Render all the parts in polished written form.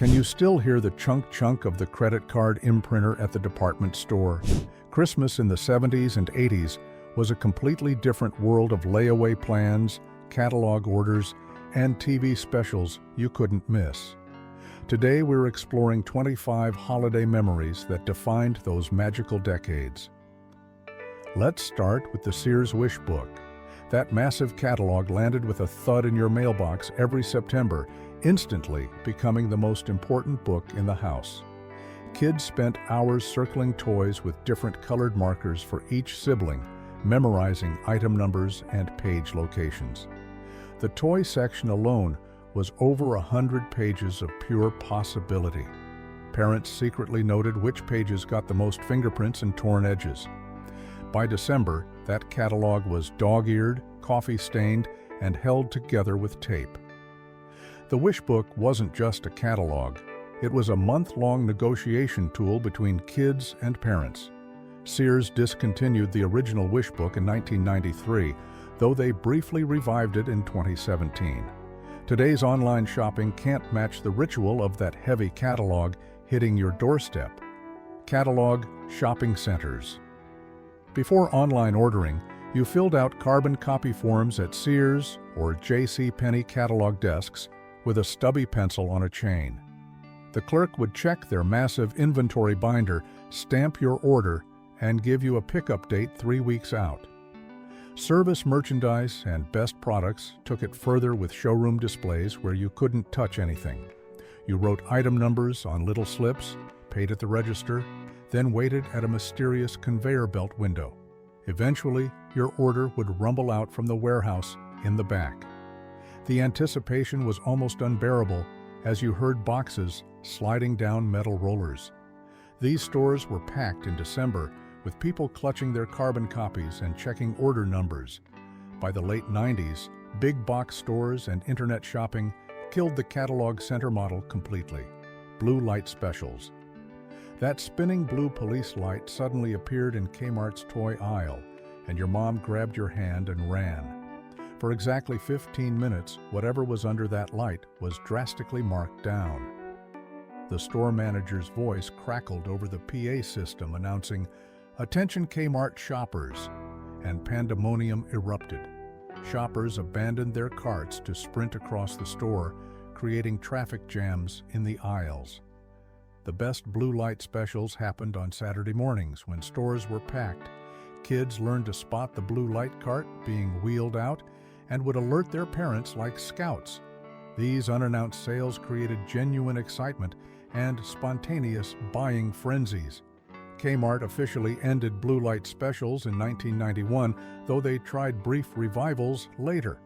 Can you still hear the chunk of the credit card imprinter at the department store? Christmas in the 70s and 80s was a completely different world of layaway plans, catalog orders, and TV specials you couldn't miss. Today we're exploring 25 holiday memories that defined those magical decades. Let's start with the Sears Wish Book. That massive catalog landed with a thud in your mailbox every September, instantly becoming the most important book in the house. Kids spent hours circling toys with different colored markers for each sibling, memorizing item numbers and page locations. The toy section alone was over 100 pages of pure possibility. Parents secretly noted which pages got the most fingerprints and torn edges. By December, that catalog was dog-eared, coffee-stained, and held together with tape. The Wish Book wasn't just a catalog. It was a month-long negotiation tool between kids and parents. Sears discontinued the original Wish Book in 1993, though they briefly revived it in 2017. Today's online shopping can't match the ritual of that heavy catalog hitting your doorstep. Catalog shopping centers. Before online ordering, you filled out carbon copy forms at Sears or JCPenney catalog desks with a stubby pencil on a chain. The clerk would check their massive inventory binder, stamp your order, and give you a pickup date 3 weeks out. Service merchandise and best products took it further with showroom displays where you couldn't touch anything. You wrote item numbers on little slips, paid at the register, then waited at a mysterious conveyor belt window. Eventually, your order would rumble out from the warehouse in the back. The anticipation was almost unbearable as you heard boxes sliding down metal rollers. These stores were packed in December with people clutching their carbon copies and checking order numbers. By the late 90s, big box stores and internet shopping killed the catalog center model completely. Blue light specials. That spinning blue police light suddenly appeared in Kmart's toy aisle, and your mom grabbed your hand and ran. For exactly 15 minutes, whatever was under that light was drastically marked down. The store manager's voice crackled over the PA system announcing, "Attention Kmart shoppers," and pandemonium erupted. Shoppers abandoned their carts to sprint across the store, creating traffic jams in the aisles. The best blue light specials happened on Saturday mornings when stores were packed. Kids learned to spot the blue light cart being wheeled out and would alert their parents like scouts. These unannounced sales created genuine excitement and spontaneous buying frenzies. Kmart officially ended blue light specials in 1991, though they tried brief revivals later.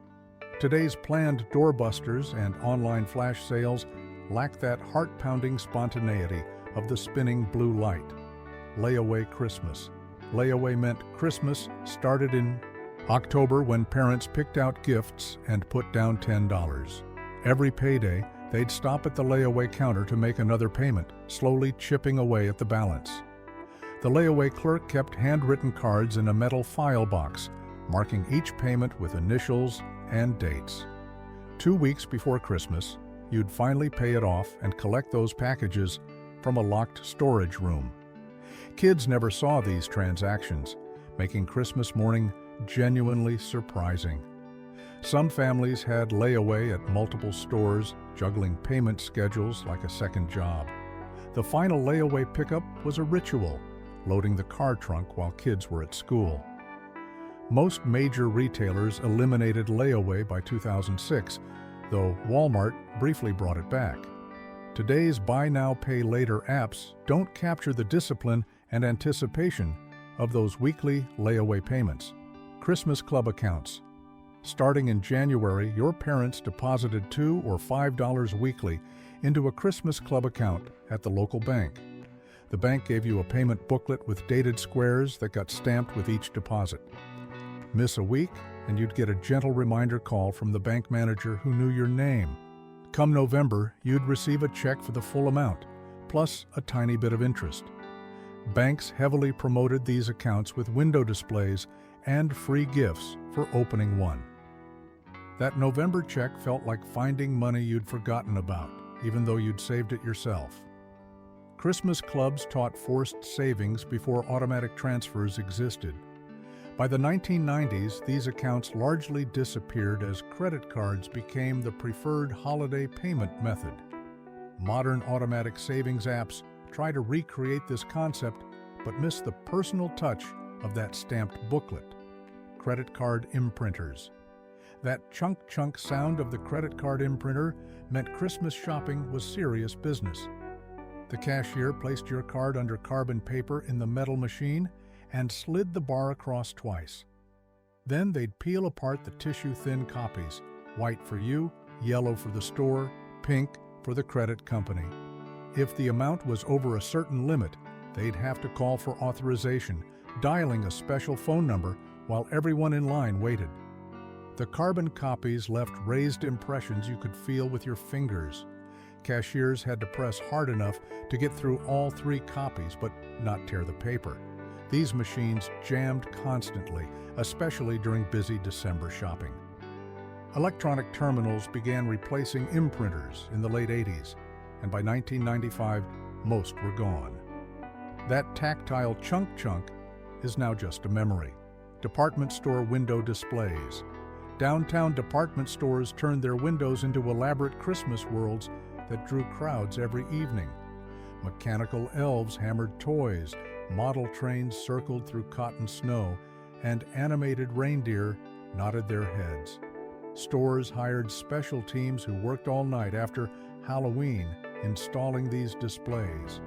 Today's planned doorbusters and online flash sales lack that heart-pounding spontaneity of the spinning blue light. Layaway Christmas. Layaway meant Christmas started in October when parents picked out gifts and put down $10. Every payday, they'd stop at the layaway counter to make another payment, slowly chipping away at the balance. The layaway clerk kept handwritten cards in a metal file box, marking each payment with initials and dates. 2 weeks before Christmas, you'd finally pay it off and collect those packages from a locked storage room. Kids never saw these transactions, making Christmas morning genuinely surprising. Some families had layaway at multiple stores, juggling payment schedules like a second job. The final layaway pickup was a ritual, loading the car trunk while kids were at school. Most major retailers eliminated layaway by 2006, though Walmart briefly brought it back. Today's buy now, pay later apps don't capture the discipline and anticipation of those weekly layaway payments. Christmas Club accounts. Starting in January, your parents deposited $2 or $5 weekly into a Christmas Club account at the local bank. The bank gave you a payment booklet with dated squares that got stamped with each deposit. Miss a week, and you'd get a gentle reminder call from the bank manager who knew your name. Come November, you'd receive a check for the full amount, plus a tiny bit of interest. Banks heavily promoted these accounts with window displays and free gifts for opening one. That November check felt like finding money you'd forgotten about. even though you'd saved it yourself. Christmas clubs taught forced savings before automatic transfers existed. By the 1990s, these accounts largely disappeared as credit cards became the preferred holiday payment method. Modern automatic savings apps try to recreate this concept, but miss the personal touch of that stamped booklet. Credit card imprinters. That chunk sound of the credit card imprinter meant Christmas shopping was serious business. The cashier placed your card under carbon paper in the metal machine and slid the bar across twice. Then they'd peel apart the tissue-thin copies, white for you, yellow for the store, pink for the credit company. If the amount was over a certain limit, they'd have to call for authorization, dialing a special phone number while everyone in line waited. The carbon copies left raised impressions you could feel with your fingers. Cashiers had to press hard enough to get through all 3 copies but not tear the paper. These machines jammed constantly, especially during busy December shopping. Electronic terminals began replacing imprinters in the late 80s, and by 1995, most were gone. That tactile chunk is now just a memory. Department store window displays. Downtown department stores turned their windows into elaborate Christmas worlds that drew crowds every evening. Mechanical elves hammered toys, model trains circled through cotton snow, and animated reindeer nodded their heads. Stores hired special teams who worked all night after Halloween installing these displays.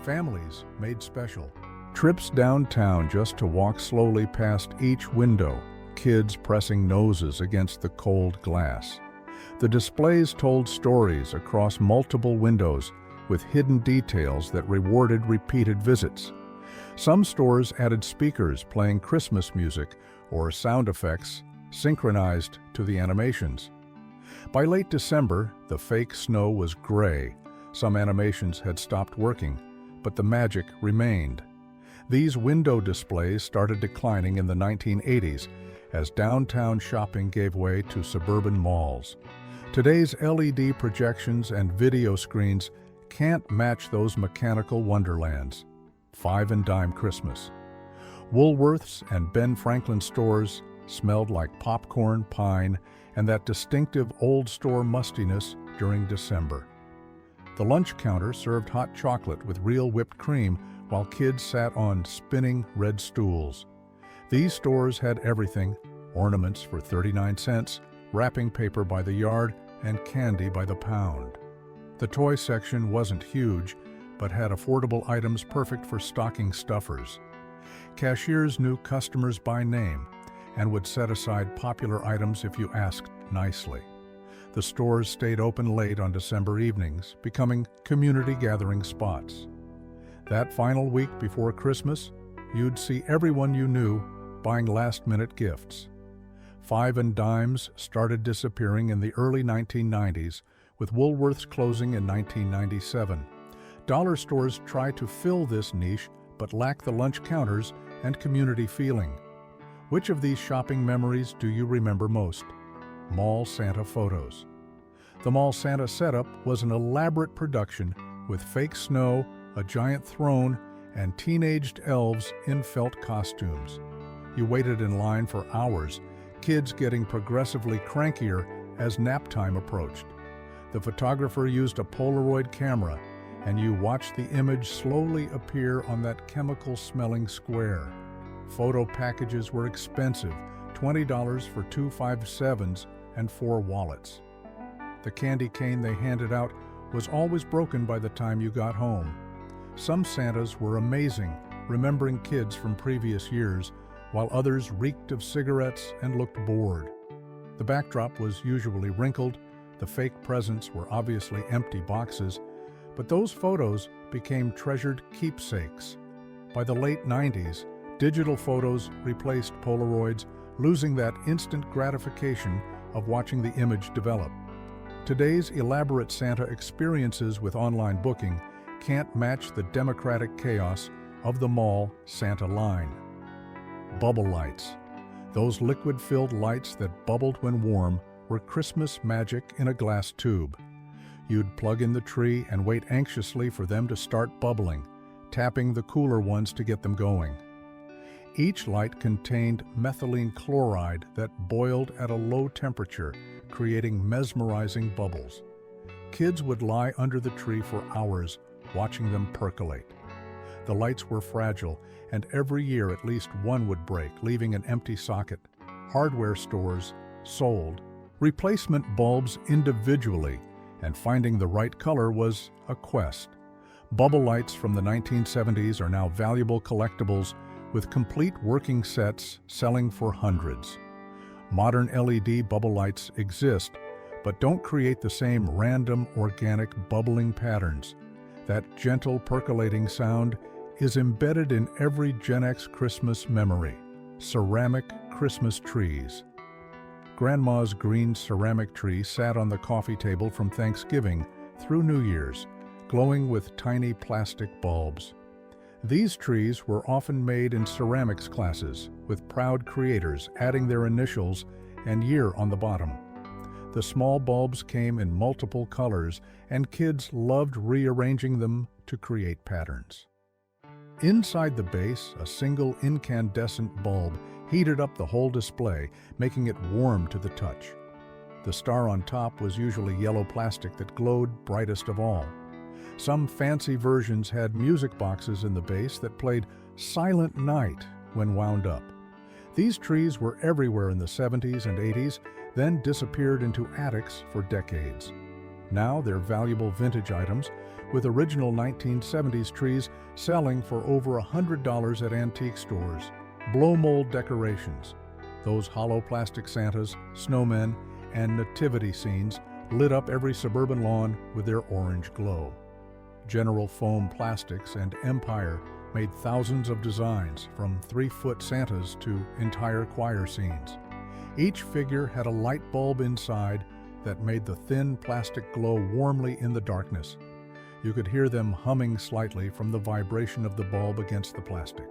Families made special trips downtown just to walk slowly past each window, kids pressing noses against the cold glass. The displays told stories across multiple windows with hidden details that rewarded repeated visits. Some stores added speakers playing Christmas music or sound effects synchronized to the animations. By late December, the fake snow was gray. Some animations had stopped working, but the magic remained. These window displays started declining in the 1980s as downtown shopping gave way to suburban malls. Today's LED projections and video screens can't match those mechanical wonderlands. 5 and dime Christmas. Woolworths and Ben Franklin stores smelled like popcorn, pine, and that distinctive old store mustiness during December. The lunch counter served hot chocolate with real whipped cream while kids sat on spinning red stools. These stores had everything: ornaments for 39 cents, wrapping paper by the yard, and candy by the pound. The toy section wasn't huge, but had affordable items perfect for stocking stuffers. Cashiers knew customers by name and would set aside popular items if you asked nicely. The stores stayed open late on December evenings, becoming community gathering spots. That final week before Christmas, you'd see everyone you knew buying last-minute gifts. 5 and dimes started disappearing in the early 1990s, with Woolworths closing in 1997. Dollar stores try to fill this niche but lack the lunch counters and community feeling. Which of these shopping memories do you remember most? Mall Santa photos. The Mall Santa setup was an elaborate production with fake snow, a giant throne, and teenaged elves in felt costumes. You waited in line for hours, kids getting progressively crankier as nap time approached. The photographer used a Polaroid camera, and you watched the image slowly appear on that chemical-smelling square. Photo packages were expensive, $20 for 2 5/7s and 4 wallets. The candy cane they handed out was always broken by the time you got home. Some Santas were amazing, remembering kids from previous years, while others reeked of cigarettes and looked bored. The backdrop was usually wrinkled, the fake presents were obviously empty boxes, but those photos became treasured keepsakes. By the late 90s, digital photos replaced Polaroids, losing that instant gratification of watching the image develop. Today's elaborate Santa experiences with online booking can't match the democratic chaos of the mall Santa line. Bubble lights. Those liquid-filled lights that bubbled when warm were Christmas magic in a glass tube. You'd plug in the tree and wait anxiously for them to start bubbling, tapping the cooler ones to get them going. Each light contained methylene chloride that boiled at a low temperature, creating mesmerizing bubbles. Kids would lie under the tree for hours, watching them percolate. The lights were fragile, and every year at least one would break, leaving an empty socket. Hardware stores sold replacement bulbs individually, and finding the right color was a quest. Bubble lights from the 1970s are now valuable collectibles, with complete working sets selling for hundreds. Modern LED bubble lights exist, but don't create the same random, organic, bubbling patterns. That gentle, percolating sound is embedded in every Gen X Christmas memory. Ceramic Christmas trees. Grandma's green ceramic tree sat on the coffee table from Thanksgiving through New Year's, glowing with tiny plastic bulbs. These trees were often made in ceramics classes, with proud creators adding their initials and year on the bottom. The small bulbs came in multiple colors, and kids loved rearranging them to create patterns. Inside the base, a single incandescent bulb heated up the whole display, making it warm to the touch. The star on top was usually yellow plastic that glowed brightest of all. Some fancy versions had music boxes in the base that played Silent Night when wound up. These trees were everywhere in the 70s and 80s, then disappeared into attics for decades. Now they're valuable vintage items, with original 1970s trees selling for over $100 at antique stores. Blow mold decorations, those hollow plastic Santas, snowmen, and nativity scenes lit up every suburban lawn with their orange glow. General Foam Plastics and Empire made thousands of designs, from 3-foot Santas to entire choir scenes. Each figure had a light bulb inside that made the thin plastic glow warmly in the darkness. You could hear them humming slightly from the vibration of the bulb against the plastic.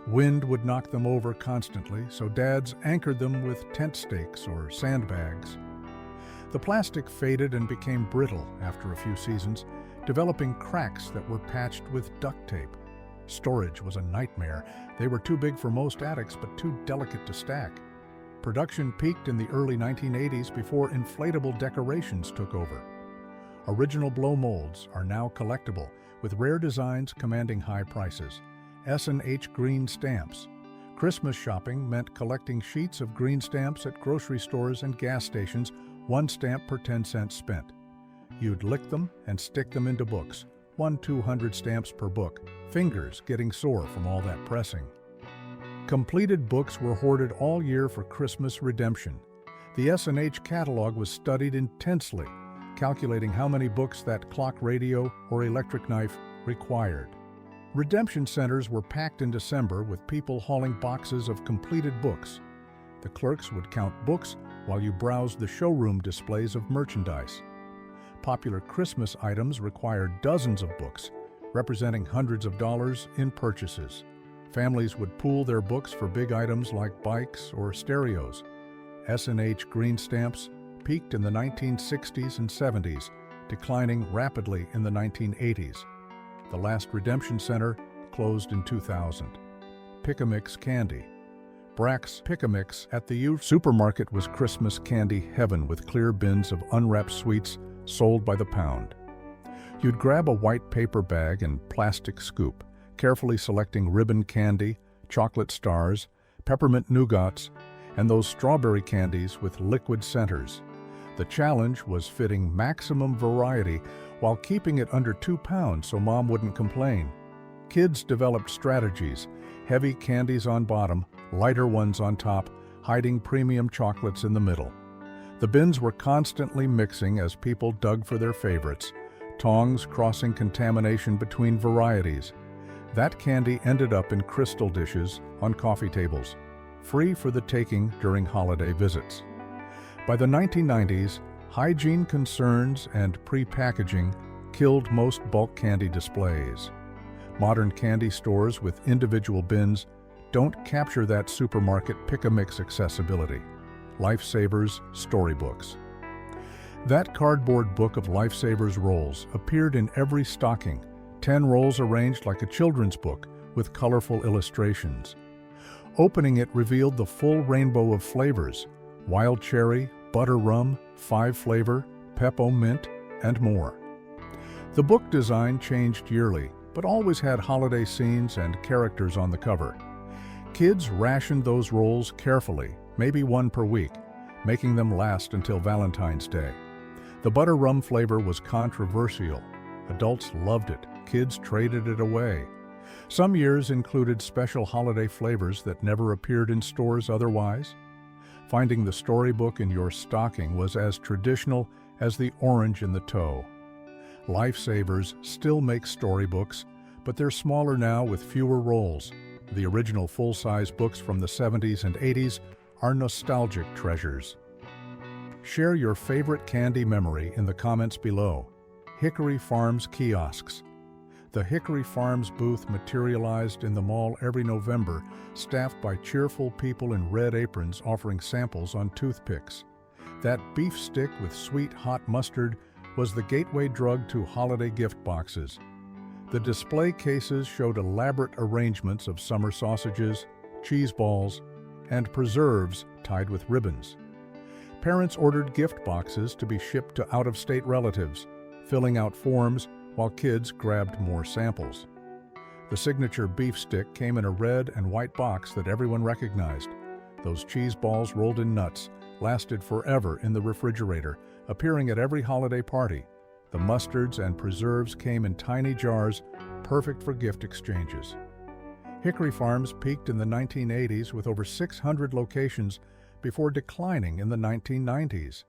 Wind would knock them over constantly, so dads anchored them with tent stakes or sandbags. The plastic faded and became brittle after a few seasons, developing cracks that were patched with duct tape. Storage was a nightmare. They were too big for most attics, but too delicate to stack. Production peaked in the early 1980s before inflatable decorations took over. Original blow molds are now collectible, with rare designs commanding high prices. S&H green stamps. Christmas shopping meant collecting sheets of green stamps at grocery stores and gas stations, 1 stamp per 10 cents spent. You'd lick them and stick them into books, 200 stamps per book, fingers getting sore from all that pressing. Completed books were hoarded all year for Christmas redemption. The S&H catalog was studied intensely, calculating how many books that clock radio or electric knife required. Redemption centers were packed in December with people hauling boxes of completed books. The clerks would count books while you browsed the showroom displays of merchandise. Popular Christmas items required dozens of books, representing hundreds of dollars in purchases. Families would pool their books for big items like bikes or stereos. S&H green stamps peaked in the 1960s and 70s, declining rapidly in the 1980s. The last redemption center closed in 2000. Pick-a-Mix candy. Brack's Pick-a-Mix at the U supermarket was Christmas candy heaven, with clear bins of unwrapped sweets sold by the pound. You'd grab a white paper bag and plastic scoop, carefully selecting ribbon candy, chocolate stars, peppermint nougats, and those strawberry candies with liquid centers. The challenge was fitting maximum variety while keeping it under 2 pounds so Mom wouldn't complain. Kids developed strategies: heavy candies on bottom, lighter ones on top, hiding premium chocolates in the middle. The bins were constantly mixing as people dug for their favorites, tongs crossing contamination between varieties. That candy ended up in crystal dishes on coffee tables, free for the taking during holiday visits. By the 1990s, hygiene concerns and pre-packaging killed most bulk candy displays. Modern candy stores with individual bins don't capture that supermarket pick-a-mix accessibility. Lifesavers storybooks. That cardboard book of Lifesavers rolls appeared in every stocking, 10 rolls arranged like a children's book with colorful illustrations. Opening it revealed the full rainbow of flavors: wild cherry, butter rum, 5-flavor, peppermint, and more. The book design changed yearly, but always had holiday scenes and characters on the cover. Kids rationed those rolls carefully, maybe one per week, making them last until Valentine's Day. The butter rum flavor was controversial. Adults loved it, kids traded it away. Some years included special holiday flavors that never appeared in stores otherwise. Finding the storybook in your stocking was as traditional as the orange in the toe. Lifesavers still makes storybooks, but they're smaller now with fewer rolls. The original full-size books from the 70s and 80s are nostalgic treasures. Share your favorite candy memory in the comments below. Hickory Farms kiosks. The Hickory Farms booth materialized in the mall every November, staffed by cheerful people in red aprons offering samples on toothpicks. That beef stick with sweet hot mustard was the gateway drug to holiday gift boxes. The display cases showed elaborate arrangements of summer sausages, cheese balls, and preserves tied with ribbons. Parents ordered gift boxes to be shipped to out-of-state relatives, filling out forms while kids grabbed more samples. The signature beef stick came in a red and white box that everyone recognized. Those cheese balls rolled in nuts lasted forever in the refrigerator, appearing at every holiday party. The mustards and preserves came in tiny jars, perfect for gift exchanges. Hickory Farms peaked in the 1980s with over 600 locations before declining in the 1990s.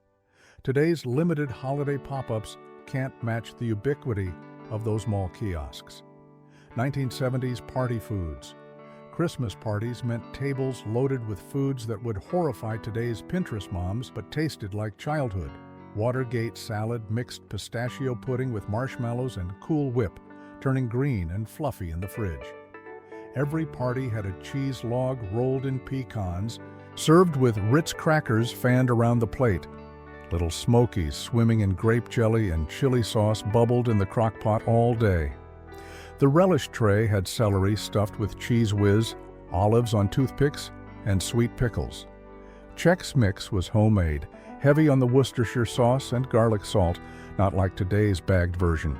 Today's limited holiday pop-ups can't match the ubiquity of those mall kiosks. 1970s party foods. Christmas parties meant tables loaded with foods that would horrify today's Pinterest moms but tasted like childhood. Watergate salad mixed pistachio pudding with marshmallows and Cool Whip, turning green and fluffy in the fridge. Every party had a cheese log rolled in pecans, served with Ritz crackers fanned around the plate. Little Smokies swimming in grape jelly and chili sauce bubbled in the crock pot all day. The relish tray had celery stuffed with Cheese Whiz, olives on toothpicks, and sweet pickles. Chex Mix was homemade, heavy on the Worcestershire sauce and garlic salt, not like today's bagged version.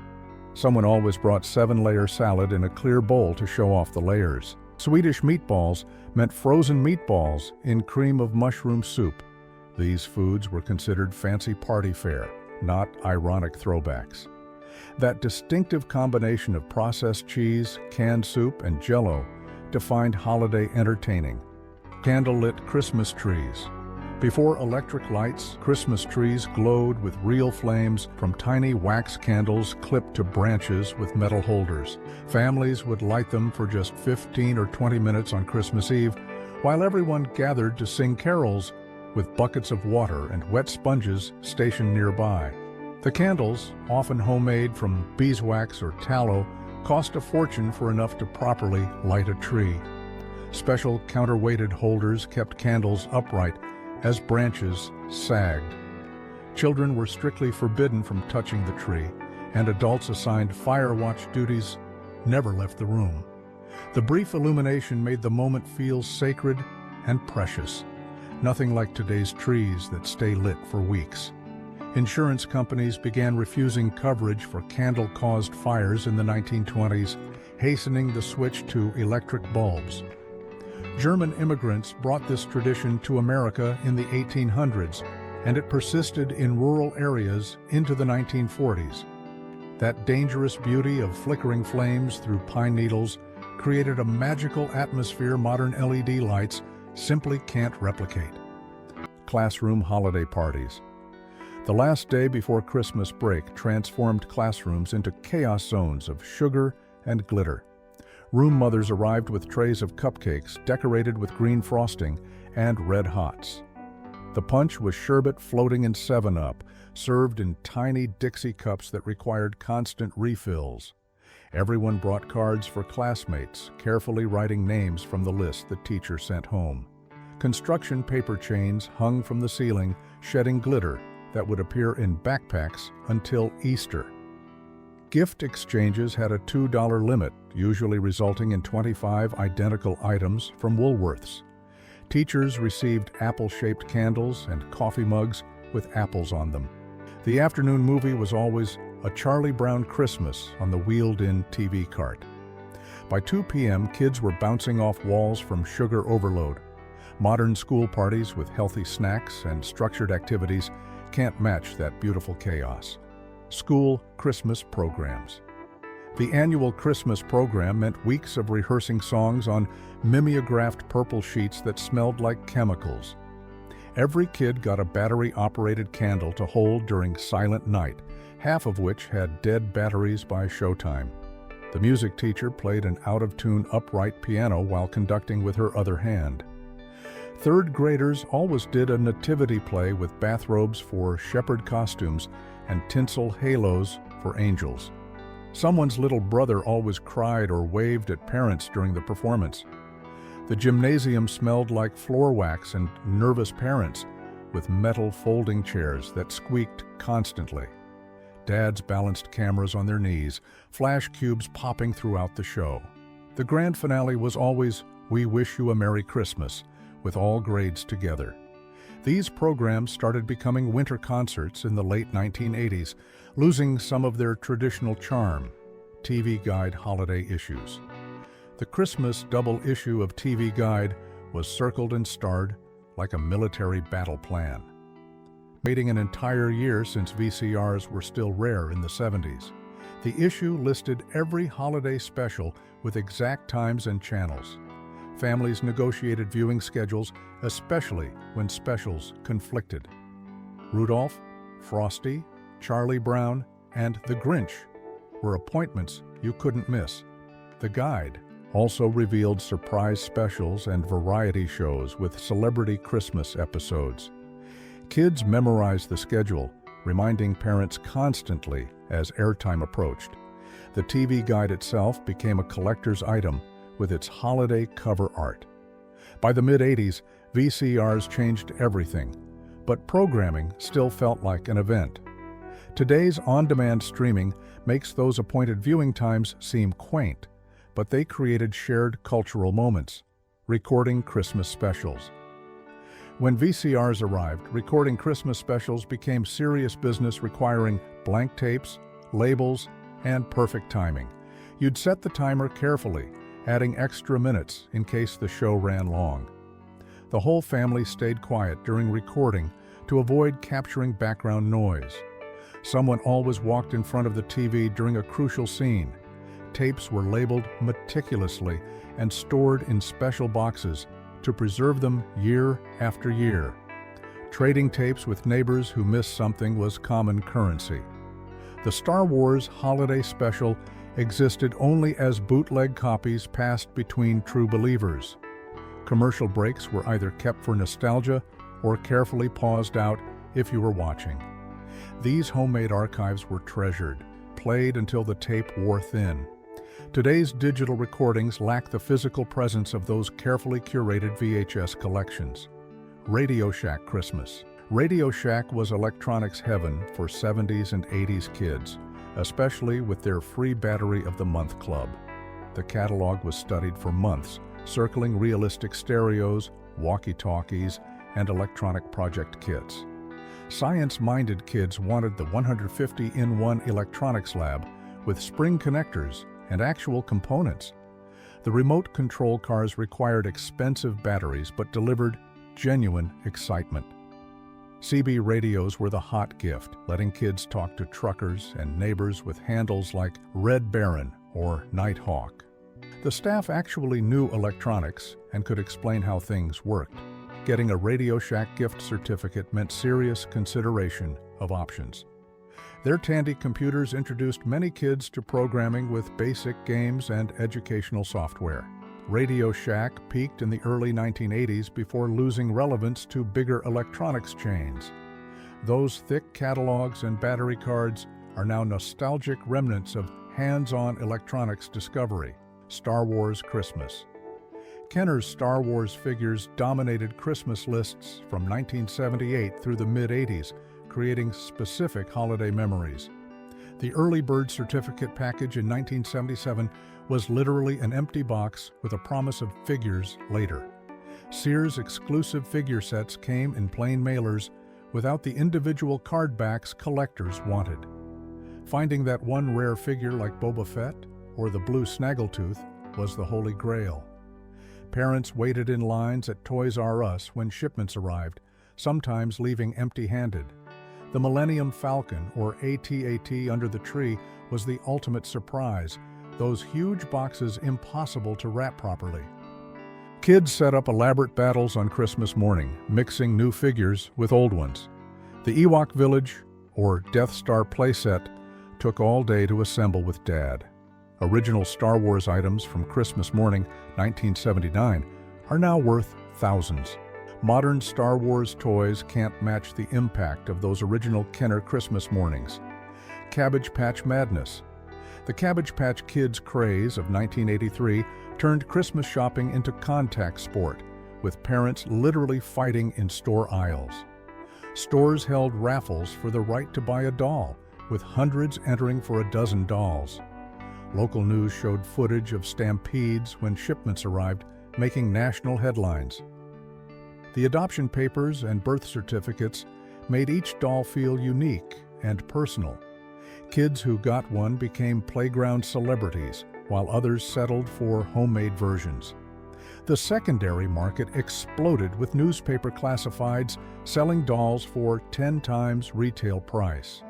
Someone always brought 7-layer salad in a clear bowl to show off the layers. Swedish meatballs meant frozen meatballs in cream of mushroom soup. These foods were considered fancy party fare, not ironic throwbacks. That distinctive combination of processed cheese, canned soup, and Jell-O defined holiday entertaining. Candlelit Christmas trees. Before electric lights, Christmas trees glowed with real flames from tiny wax candles clipped to branches with metal holders. Families would light them for just 15 or 20 minutes on Christmas Eve, while everyone gathered to sing carols with buckets of water and wet sponges stationed nearby. The candles, often homemade from beeswax or tallow, cost a fortune for enough to properly light a tree. Special counterweighted holders kept candles upright as branches sagged. Children were strictly forbidden from touching the tree, and adults assigned fire watch duties never left the room. The brief illumination made the moment feel sacred and precious, nothing like today's trees that stay lit for weeks. Insurance companies began refusing coverage for candle-caused fires in the 1920s, hastening the switch to electric bulbs. German immigrants brought this tradition to America in the 1800s, and it persisted in rural areas into the 1940s. That dangerous beauty of flickering flames through pine needles created a magical atmosphere modern LED lights simply can't replicate. Classroom holiday parties. The last day before Christmas break transformed classrooms into chaos zones of sugar and glitter. Room mothers arrived with trays of cupcakes decorated with green frosting and red hots. The punch was sherbet floating in 7-Up, served in tiny Dixie cups that required constant refills. Everyone brought cards for classmates, carefully writing names from the list the teacher sent home. Construction paper chains hung from the ceiling, shedding glitter that would appear in backpacks until Easter. Gift exchanges had a $2 limit, usually resulting in 25 identical items from Woolworths. Teachers received apple-shaped candles and coffee mugs with apples on them. The afternoon movie was always A Charlie Brown Christmas on the wheeled-in TV cart. By 2 p.m., kids were bouncing off walls from sugar overload. Modern school parties with healthy snacks and structured activities can't match that beautiful chaos. School Christmas programs. The annual Christmas program meant weeks of rehearsing songs on mimeographed purple sheets that smelled like chemicals. Every kid got a battery-operated candle to hold during Silent Night, half of which had dead batteries by showtime. The music teacher played an out-of-tune upright piano while conducting with her other hand. Third graders always did a nativity play with bathrobes for shepherd costumes and tinsel halos for angels. Someone's little brother always cried or waved at parents during the performance. The gymnasium smelled like floor wax and nervous parents, with metal folding chairs that squeaked constantly. Dads balanced cameras on their knees, flash cubes popping throughout the show. The grand finale was always We Wish You a Merry Christmas, with all grades together. These programs started becoming winter concerts in the late 1980s, losing some of their traditional charm. TV Guide holiday issues. The Christmas double issue of TV Guide was circled and starred like a military battle plan. Waiting an entire year since VCRs were still rare in the 70s. The issue listed every holiday special with exact times and channels. Families negotiated viewing schedules, especially when specials conflicted. Rudolph, Frosty, Charlie Brown, and The Grinch were appointments you couldn't miss. The Guide also revealed surprise specials and variety shows with celebrity Christmas episodes. Kids memorized the schedule, reminding parents constantly as airtime approached. The TV Guide itself became a collector's item with its holiday cover art. By the mid-80s, VCRs changed everything, but programming still felt like an event. Today's on-demand streaming makes those appointed viewing times seem quaint, but they created shared cultural moments, recording Christmas specials. When VCRs arrived, recording Christmas specials became serious business requiring blank tapes, labels, and perfect timing. You'd set the timer carefully, adding extra minutes in case the show ran long. The whole family stayed quiet during recording to avoid capturing background noise. Someone always walked in front of the TV during a crucial scene. Tapes were labeled meticulously and stored in special boxes to preserve them year after year. Trading tapes with neighbors who missed something was common currency. The Star Wars Holiday Special existed only as bootleg copies passed between true believers. Commercial breaks were either kept for nostalgia or carefully paused out if you were watching. These homemade archives were treasured, played until the tape wore thin. Today's digital recordings lack the physical presence of those carefully curated VHS collections. Radio Shack Christmas. Radio Shack was electronics heaven for 70s and 80s kids, especially with their free Battery of the Month club. The catalog was studied for months, circling realistic stereos, walkie-talkies, and electronic project kits. Science-minded kids wanted the 150-in-1 electronics lab with spring connectors and actual components. The remote control cars required expensive batteries but delivered genuine excitement. CB radios were the hot gift, letting kids talk to truckers and neighbors with handles like Red Baron or Nighthawk. The staff actually knew electronics and could explain how things worked. Getting a Radio Shack gift certificate meant serious consideration of options. Their Tandy computers introduced many kids to programming with basic games and educational software. Radio Shack peaked in the early 1980s before losing relevance to bigger electronics chains. Those thick catalogs and battery cards are now nostalgic remnants of hands-on electronics discovery. Star Wars Christmas. Kenner's Star Wars figures dominated Christmas lists from 1978 through the mid-80s, creating specific holiday memories. The early bird certificate package in 1977 was literally an empty box with a promise of figures later. Sears exclusive figure sets came in plain mailers without the individual card backs collectors wanted. Finding that one rare figure like Boba Fett or the blue Snaggletooth was the holy grail. Parents waited in lines at Toys R Us when shipments arrived, sometimes leaving empty-handed. The Millennium Falcon, or AT-AT under the tree, was the ultimate surprise, those huge boxes impossible to wrap properly. Kids set up elaborate battles on Christmas morning, mixing new figures with old ones. The Ewok Village, or Death Star playset, took all day to assemble with Dad. Original Star Wars items from Christmas morning 1979 are now worth thousands. Modern Star Wars toys can't match the impact of those original Kenner Christmas mornings. Cabbage Patch Madness. The Cabbage Patch Kids craze of 1983 turned Christmas shopping into contact sport, with parents literally fighting in store aisles. Stores held raffles for the right to buy a doll, with hundreds entering for a dozen dolls. Local news showed footage of stampedes when shipments arrived, making national headlines. The adoption papers and birth certificates made each doll feel unique and personal. Kids who got one became playground celebrities, while others settled for homemade versions. The secondary market exploded with newspaper classifieds selling dolls for 10 times retail price.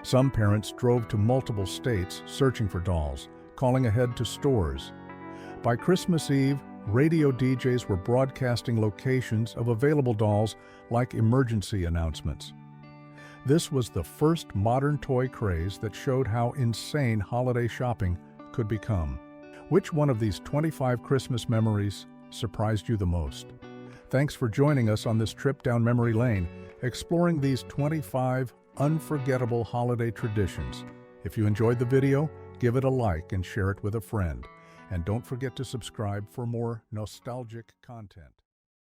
Some parents drove to multiple states searching for dolls, calling ahead to stores. By Christmas Eve, radio DJs were broadcasting locations of available dolls like emergency announcements. This was the first modern toy craze that showed how insane holiday shopping could become. Which one of these 25 Christmas memories surprised you the most? Thanks for joining us on this trip down memory lane, exploring these 25 unforgettable holiday traditions. If you enjoyed the video, give it a like and share it with a friend. And don't forget to subscribe for more nostalgic content.